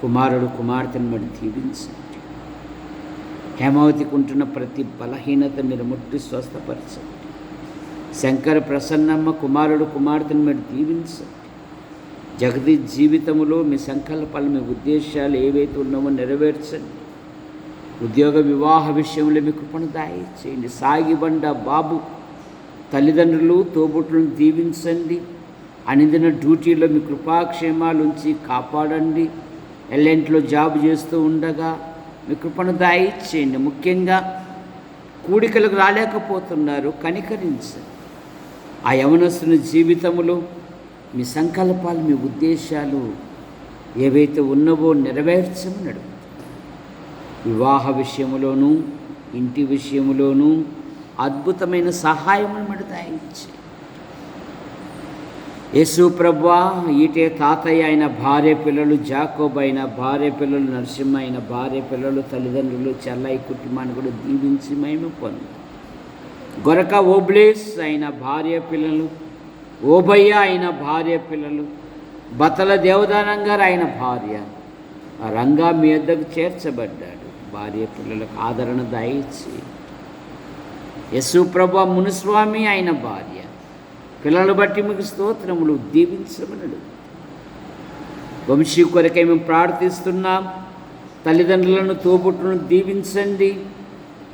కుమారుడు కుమార్తెను మరి దీవించండి. హేమావతికి ఉంటున్న ప్రతి బలహీనత మీరు ముట్టి స్వస్థపరచండి. శంకర ప్రసన్నమ్మ కుమారుడు కుమార్తెను మీరు దీవించండి. జగదీష్ జీవితంలో మీ సంకల్పాలు, మీ ఉద్దేశాలు ఏవైతే ఉన్నామో నెరవేర్చండి. ఉద్యోగ వివాహ విషయంలో మీ కృపను దయచేయండి. సాగిబండ బాబు తల్లిదండ్రులు తోబుట్టులను దీవించండి. అనిదిన డ్యూటీలో మీ కృపాక్షేమాలు ఉంచి కాపాడండి. ఎల్ఎన్టీలో జాబ్ చేస్తూ ఉండగా మీ కృపను దయచేయండి. ముఖ్యంగా కూడికలకు రాలేకపోతున్నారు, కనికరించండి. ఆ యవనస్తుని జీవితంలో మీ సంకల్పాలు, మీ ఉద్దేశాలు ఏవైతే ఉన్నవో నెరవేర్చమని అడుగుతారు. వివాహ విషయంలోనూ ఇంటి విషయంలోనూ అద్భుతమైన సహాయమును మీరు దయచేయండి. యేసు ప్రభువా, ఈటే తాతయ్య అయిన భార్య పిల్లలు, జాకోబ్ అయిన భార్య పిల్లలు, నరసింహ అయిన భార్య పిల్లలు, తల్లిదండ్రులు, చెల్లయ్య కుటుంబాన్ని కూడా దీవించి మేము పొందాం. గొరక ఓబ్లేస్ అయిన భార్య పిల్లలు, ఓబయ్య అయిన భార్య పిల్లలు, బతల దేవదానం గారు అయిన భార్య, ఆ రంగా మీ వద్దకు చేర్చబడ్డాడు. భార్య పిల్లలకు ఆదరణ దయచి యేసు ప్రభువా, మునుస్వామి అయిన భార్య పిల్లలు బట్టి మీకు స్తోత్రములు దీవించమనడు. వంశీ కొరకై మేము ప్రార్థిస్తున్నాం. తల్లిదండ్రులను తోబుట్టును దీవించండి.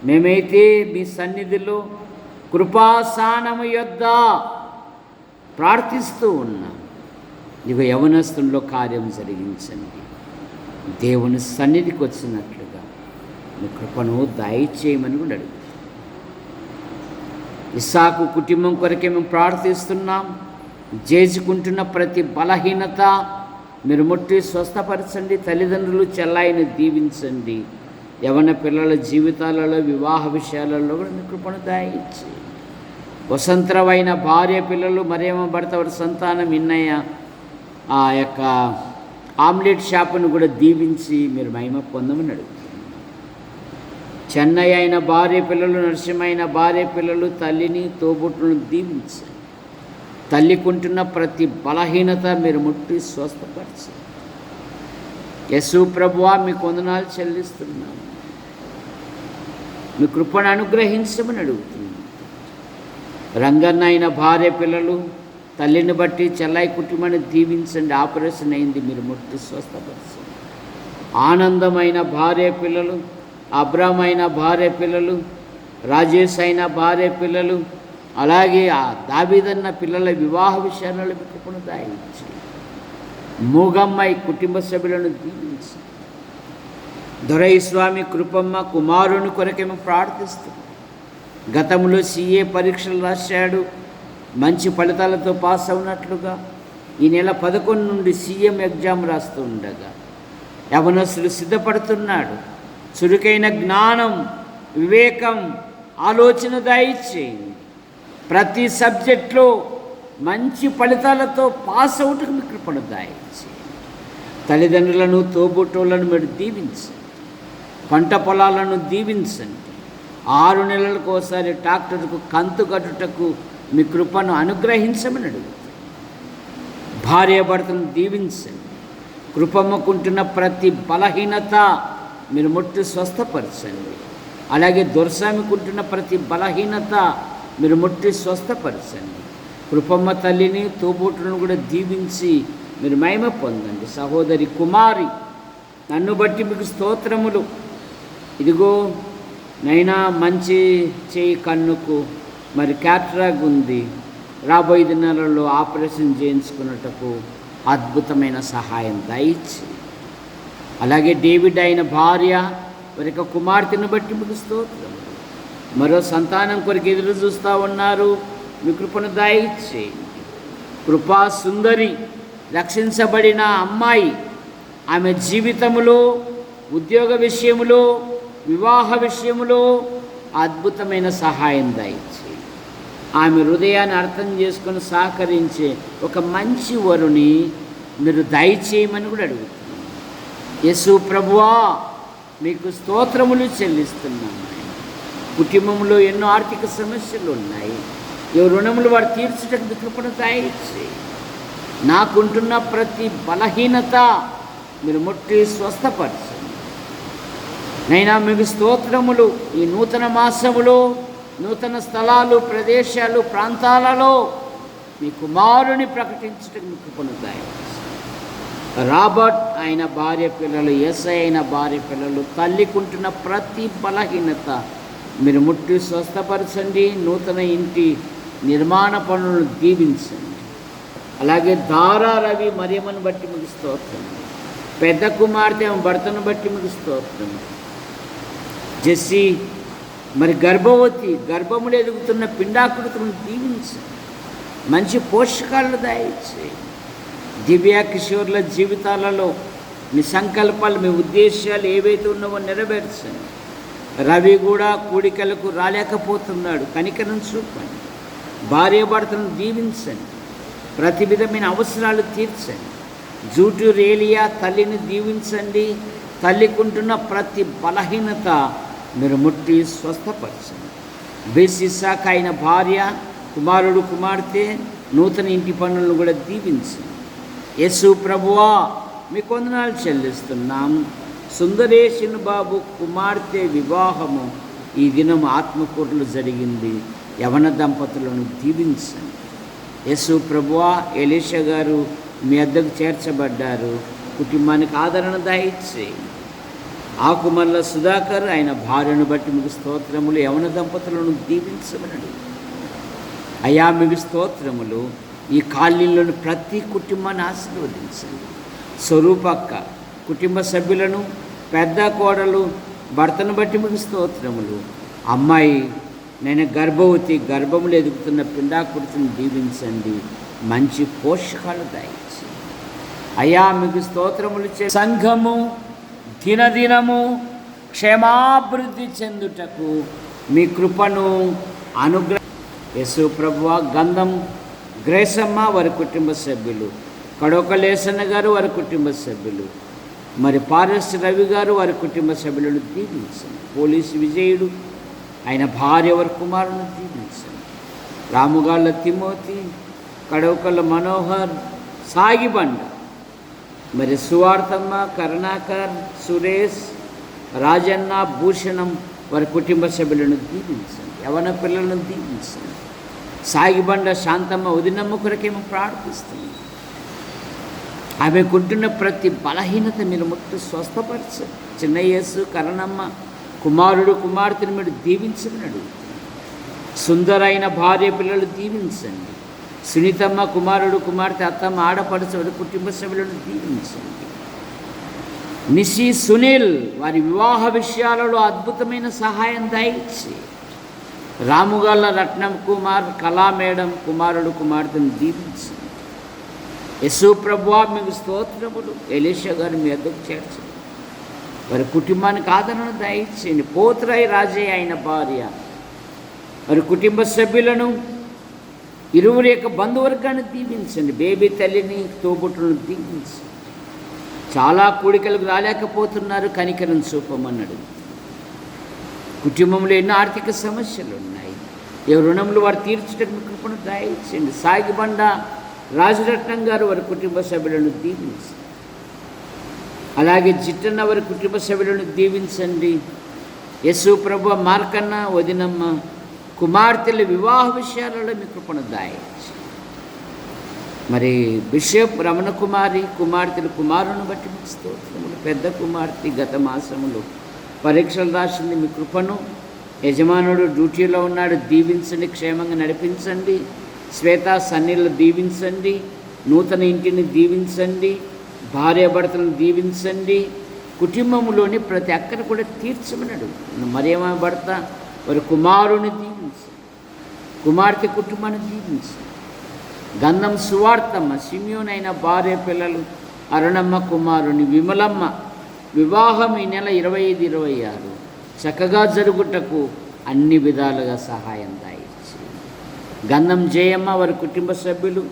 మేమైతే మీ సన్నిధిలో కృపాసనము యొద్ద ప్రార్థిస్తూ ఉన్నాం. ఇక యవనస్తుల్లో కార్యం జరిగించండి. దేవుని సన్నిధికి వచ్చినట్లుగా మీ కృపను దయచేయమని కూడా అడుగుతాం. ఇస్సాకు కుటుంబం కొరకే మేము ప్రార్థిస్తున్నాం. చేసుకుంటున్న ప్రతి బలహీనత మీరు ముట్టి స్వస్థపరచండి. తల్లిదండ్రులు చెల్లాయిని దీవించండి. యవన పిల్లల జీవితాలలో, వివాహ విషయాలలో కూడా మీ కృపను దయచేయండి. వసంతరమైన భార్య పిల్లలు, మరేమో భర్త వారి సంతానం ఇన్నయ్య ఆ యొక్క ఆమ్లెట్ షాపును కూడా దీవించి మీరు మహిమ పొందమని అడుగుతున్నాం. చెన్నై అయిన భార్య పిల్లలు, నరసింహమైన భార్య పిల్లలు, తల్లిని తోబుట్టును దీవించండి. తల్లికుంటున్న ప్రతి బలహీనత మీరు ముట్టి స్వస్థపరచండి. యేసు ప్రభువా, మీకు వందనాలు చెల్లిస్తున్నాము. మీ కృపను అనుగ్రహించమని అడుగుతున్నాం. రంగన్న అయిన భార్య పిల్లలు, తల్లిని బట్టి చెల్లాయి కుటుంబాన్ని దీవించండి. ఆపరేషన్ అయింది, మీరు ముట్టి స్వస్థపరచండి. ఆనందమైన భార్య పిల్లలు, అబ్రామ్ అయిన భార్య పిల్లలు, రాజేష్ అయిన భార్య పిల్లలు, అలాగే ఆ దావీదన్న పిల్లల వివాహ విషయాలలో మీ కృపను దయచేయండి. మూగమ్మాయి కుటుంబ సభ్యులను దీవించి దొరై స్వామి కృపమ్మ కుమారుని కొరకేమో ప్రార్థిస్తున్నాం. గతంలో CA పరీక్షలు రాశాడు, మంచి ఫలితాలతో పాస్ అవునట్లుగా ఈ నెల 11 నుండి CM ఎగ్జామ్ రాస్తూ ఉండగా యవనస్తుడు సిద్ధపడుతున్నాడు. చురుకైన జ్ఞానం, వివేకం, ఆలోచన దయచేయండి. ప్రతి సబ్జెక్ట్లో మంచి ఫలితాలతో పాస్ అవుట్కు మీ కృపను దయచేయండి. తల్లిదండ్రులను తోబుట్టువులను మీరు దీవించండి. పంట పొలాలను దీవించండి. 6 నెలలకు ఒకసారి ట్రాక్టర్కు కంతు కట్టుటకు మీ కృపను అనుగ్రహించమని అడుగుతాం. భార్యాభర్తలను దీవించండి. కృపమ్మకుంటున్న ప్రతి బలహీనత మీరు ముట్టి స్వస్థపరచండి. అలాగే దుర్సామికుంటున్న ప్రతి బలహీనత మీరు ముట్టి స్వస్థపరచండి. కృపమ్మ తల్లిని తోబూటులను కూడా దీవించి మీరు మహిమ పొందండి. సహోదరి కుమారి, నన్ను బట్టి మీకు స్తోత్రములు. ఇదిగో నైనా మంచి చేయి కన్నుకు మరి క్యాట్రాక్ ఉంది. రాబోయే దినాలలో ఆపరేషన్ చేయించుకున్నటకు అద్భుతమైన సహాయం దయచి, అలాగే డేవిడ్ అయిన భార్య వారి యొక్క కుమార్తెను బట్టి మీకు స్తోత్రం. మరో సంతానం కొరకు ఎదురు చూస్తూ ఉన్నారు, మీ కృపను దయచేయండి. కృపా సుందరి, రక్షించబడిన అమ్మాయి, ఆమె జీవితంలో, ఉద్యోగ విషయంలో, వివాహ విషయంలో అద్భుతమైన సహాయం దయచేయండి. ఆమె హృదయాన్ని అర్థం చేసుకొని సహకరించే ఒక మంచి వరుని మీరు దయచేయమని కూడా అడుగుతున్నాను. యేసు ప్రభువా, మీకు స్తోత్రములు చెల్లిస్తున్నాను. కుటుంబంలో ఎన్నో ఆర్థిక సమస్యలు ఉన్నాయి. ఏ రుణములు వారు తీర్చడానికి కృపను దయచేయి. నాకుంటున్న ప్రతి బలహీనత మీరు ముట్టి స్వస్థపరచండి. నైనా మీకు స్తోత్రములు. ఈ నూతన మాసములో నూతన స్థలాలు, ప్రదేశాలు, ప్రాంతాలలో మీ కుమారుని ప్రకటించడానికి మీకు కృపను దయచేయి. రాబర్ట్ ఆయన భార్య పిల్లలు, యేసయ్య అయిన భార్య పిల్లలు, తల్లికుంటున్న ప్రతి బలహీనత మీరు ముట్టి స్వస్థపరచండి. నూతన ఇంటి నిర్మాణ పనులను దీవించండి. అలాగే దారా రవి మరియమ్మను బట్టి మీకు స్తోత్రం. పెద్ద కుమార్తె భర్తను బట్టి మీకు స్తోత్రం. జెస్సీ మరి గర్భవతి, గర్భములు ఎదుగుతున్న పిండాకృతులను దీవించండి. మంచి పోషకాలను దయచేయండి. దివ్య కిషోర్ల జీవితాలలో మీ సంకల్పాలు, మీ ఉద్దేశాలు ఏవైతే ఉన్నావో నెరవేర్చండి. రవి కూడా కూడికలకు రాలేకపోతున్నాడు, కనికరం చూపండి. భార్యాభర్తలను దీవించండి. ప్రతి విధమైన అవసరాలు తీర్చండి. జూటు రేలియా తల్లిని దీవించండి. తల్లికుంటున్న ప్రతి బలహీనత మీరు ముట్టి స్వస్థపరచండి. బేసిసాక్ అయిన భార్య, కుమారుడు, కుమార్తె నూతన ఇంటి పనులను కూడా దీవించండి. యేసు ప్రభువా, మీకు వందనాలు చెల్లిస్తున్నాం. సుందరేశుని బాబు కుమార్తె వివాహము ఈ దినం ఆత్మకూరులు జరిగింది. యవన దంపతులను దీవించండి. యేసు ప్రభువా, ఎలీషా గారు మీ వద్దకు చేర్చబడ్డారు. కుటుంబానికి ఆదరణ దయచేయండి. ఆకుమల్ల సుధాకర్ ఆయన భార్యను బట్టి మీకు స్తోత్రములు. యవన దంపతులను దీవించమనడు. అయ్యా, మీకు స్తోత్రములు. ఈ కాలనీలోని ప్రతి కుటుంబాన్ని ఆశీర్వదించండి. స్వరూపక్క కుటుంబ సభ్యులను, పెద్ద కోడలు భర్తను బట్టి మీకు స్తోత్రములు. అమ్మాయి నేను గర్భవతి, గర్భములు ఎదుగుతున్న పిండాకృతిని దీవించండి. మంచి పోషకాలు దయచేయండి. అయ్యా, మీకు స్తోత్రములు. సంఘము దినదినము క్షేమాభివృద్ధి చెందుటకు మీ కృపను యేసు ప్రభువా, గంధం గ్రేసమ్మ వారి కుటుంబ సభ్యులు, కడోకలేసన్న గారు వారి కుటుంబ సభ్యులు, మరి పారస్ రవి గారు వారి కుటుంబ సభ్యులను దీవించండి. పోలీసు విజయుడు ఆయన భార్య వారి కుమారులను దీవించండి. రాముగాళ్ళ తిమోతి, కడవకల్ల మనోహర్, సాగిబండ, మరి సువార్తమ్మ, కరుణాకర్, సురేష్, రాజన్న, భూషణం వారి కుటుంబ సభ్యులను దీవించండి. యవన పిల్లలను దీవించండి. సాగిబండ శాంతమ్మ వదినమ్మ కొరకేమో ప్రార్థిస్తుంది. ఆమెకుంటున్న ప్రతి బలహీనత మీరు ముట్టు స్వస్థపరచండి. చిన్న యేసు, కరణమ్మ కుమారుడు, కుమార్తెను మీరు దీవించమని అడుగుతుంది. సుందరైన భార్య పిల్లలు దీవించండి. సునీతమ్మ కుమారుడు, కుమార్తె, అత్తమ్మ, ఆడపడుచు కుటుంబ సభ్యులను దీవించండి. నిషి, సునీల్ వారి వివాహ విషయాలలో అద్భుతమైన సహాయం దయచి. రాముగాళ్ళ రత్నం కుమార్, కళా మేడం కుమారుడు, కుమార్తెను దీవించండి. యేసు ప్రభువా, మీకు స్తోత్రములు. ఎలీషా గారు మీ వద్దకు చేర్చండి. వారి కుటుంబానికి ఆదరణ దయచేయండి. పోతురాయి రాజయ్య అయిన భార్య, వారి కుటుంబ సభ్యులను, ఇరువురి యొక్క బంధువర్గాన్ని దీవించండి. బేబీ తల్లిని, తోబుట్టులను దీవించండి. చాలా కూడికలకు రాలేకపోతున్నారు, కనికరం చూపమన్నాడు. కుటుంబంలో ఎన్నో ఆర్థిక సమస్యలు ఉన్నాయి. ఏ రుణములు వారు తీర్చడానికి కృపను దయచేయండి. సాగిబండ రాజరత్నం గారు వారి కుటుంబ సభ్యులను దీవించండి. అలాగే జిట్టన్న వారి కుటుంబ సభ్యులను దీవించండి. యేసు ప్రభు, మార్కన్న, వదినమ్మ కుమార్తెల వివాహ విషయాలలో మీ కృపను దాయించి, మరి బిషప్ రమణ కుమారి కుమార్తెల కుమారుని బట్టి మీకు స్తోత్రములు. పెద్ద కుమార్తె గత మాసములో పరీక్షలు రాసింది, మీ కృపను. యజమానుడు డ్యూటీలో ఉన్నాడు, దీవించండి, క్షేమంగా నడిపించండి. శ్వేత సన్నీళ్ళు దీవించండి, నూతన ఇంటిని దీవించండి, భార్యాభర్తలను దీవించండి, కుటుంబంలోని ప్రతి అక్కను కూడా తీర్చమన్నాడు. మరియమ్మ భర్త వారి కుమారుని దీవించండి, కుమార్తె కుటుంబాన్ని దీవించండి. గంధం సువార్తమ్మ, సిమియోనైన భార్య పిల్లలు అరుణమ్మ కుమారుని విమలమ్మ వివాహం ఈ నెల 25-26 చక్కగా జరుగుటకు అన్ని విధాలుగా సహాయం దాయించి, గంధం జయమ్మ వారి కుటుంబ సభ్యులు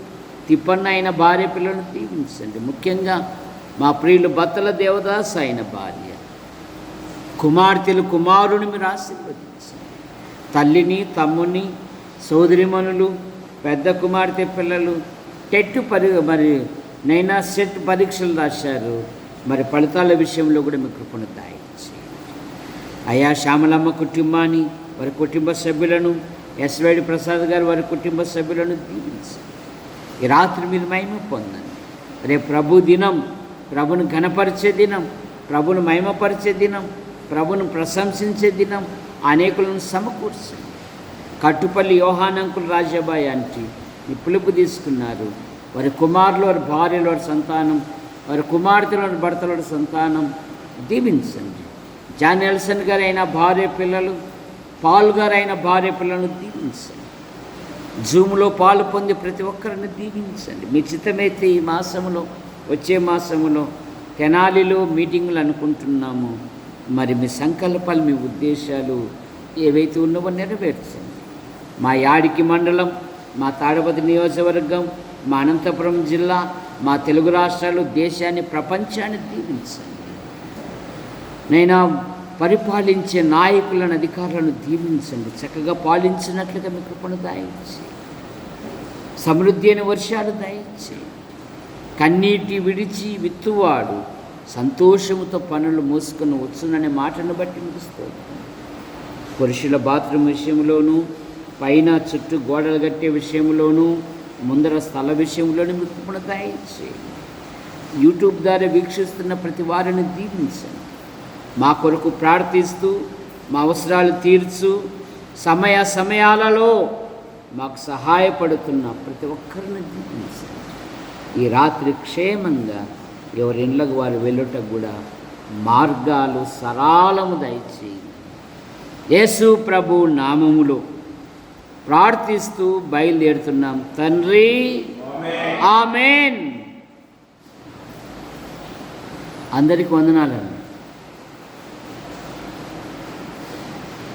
తిప్పన్న అయిన భార్య పిల్లలను దీవించండి. ముఖ్యంగా మా ప్రియులు బత్తల దేవదాస్ అయిన భార్య కుమార్తెలు కుమారుని మీరు ఆశీర్వదించండి. తల్లిని, తమ్ముని, సోదరిమణులు, పెద్ద కుమార్తె పిల్లలు మరి నైనా సెట్ పరీక్షలు రాశారు. మరి ఫలితాల విషయంలో కూడా మీ కృపను దాయించి, అయా శ్యామలమ్మ కుటుంబాన్ని, వారి కుటుంబ సభ్యులను, ఎస్వైడి ప్రసాద్ గారు వారి కుటుంబ సభ్యులను దీవించండి. ఈ రాత్రి మీరు మహిమ పొందండి. రేపు ప్రభు దినం, ప్రభును ఘనపరిచే దినం, ప్రభును మహిమపరిచే దినం, ప్రభును ప్రశంసించే దినం. అనేకులను సమకూర్చండి. కట్టుపల్లి యోహానంకులు రాజాబాయి అంటే ఈ పిలుపు తీసుకున్నారు. వారి కుమారులు, వారి భార్యలు, వారి సంతానం, వారి కుమార్తెలు, వారి భర్తల సంతానం దీవించండి. జాన్ నెల్సన్ గారు అయిన భార్య పిల్లలు, పాల్ గారు అయిన భార్య పిల్లలను దీవించండి. జూమ్లో పాలు పొంది ప్రతి ఒక్కరిని దీవించండి. మీ చిత్తమైతే ఈ మాసంలో, వచ్చే మాసంలో తెనాలిలో మీటింగులు అనుకుంటున్నాము. మరి మీ సంకల్పాలు, మీ ఉద్దేశాలు ఏవైతే ఉన్నావో నెరవేర్చండి. మా యాడికి మండలం, మా తాడపతి నియోజకవర్గం, మా అనంతపురం జిల్లా, మా తెలుగు రాష్ట్రాలు, దేశాన్ని, ప్రపంచాన్ని దీవించండి. నైనా పరిపాలించే నాయకులను, అధికారులను దీవించండి. చక్కగా పాలించినట్లుగా మీ కృపను దాయించి, సమృద్ధి అయిన వర్షాలు దాయించి, కన్నీటి విడిచి విత్తువాడు సంతోషముతో పనులు మోసుకొని వచ్చుననే మాటను బట్టి ముగిస్తుంది. పురుషుల బాత్రూమ్ విషయంలోనూ, పైన చుట్టూ గోడలు కట్టే విషయంలోనూ, ముందర స్థల విషయంలోనూ మీ కృపను దాయించి, యూట్యూబ్ ద్వారా వీక్షిస్తున్న ప్రతి వారిని దీవించండి. మా కొరకు ప్రార్థిస్తూ మా అవసరాలు తీర్చు సమయాలలో మాకు సహాయపడుతున్న ప్రతి ఒక్కరిని దీవించండి. ఈ రాత్రి క్షేమంగా ఎవరి ఇళ్ళకు వారు వెళ్ళుటకు కూడా మార్గాలు సరళము దయచేయి. యేసు ప్రభు నామములో ప్రార్థిస్తూ బయలుదేరుతున్నాం తండ్రి, ఆమేన్. అందరికీ వందనాలండి.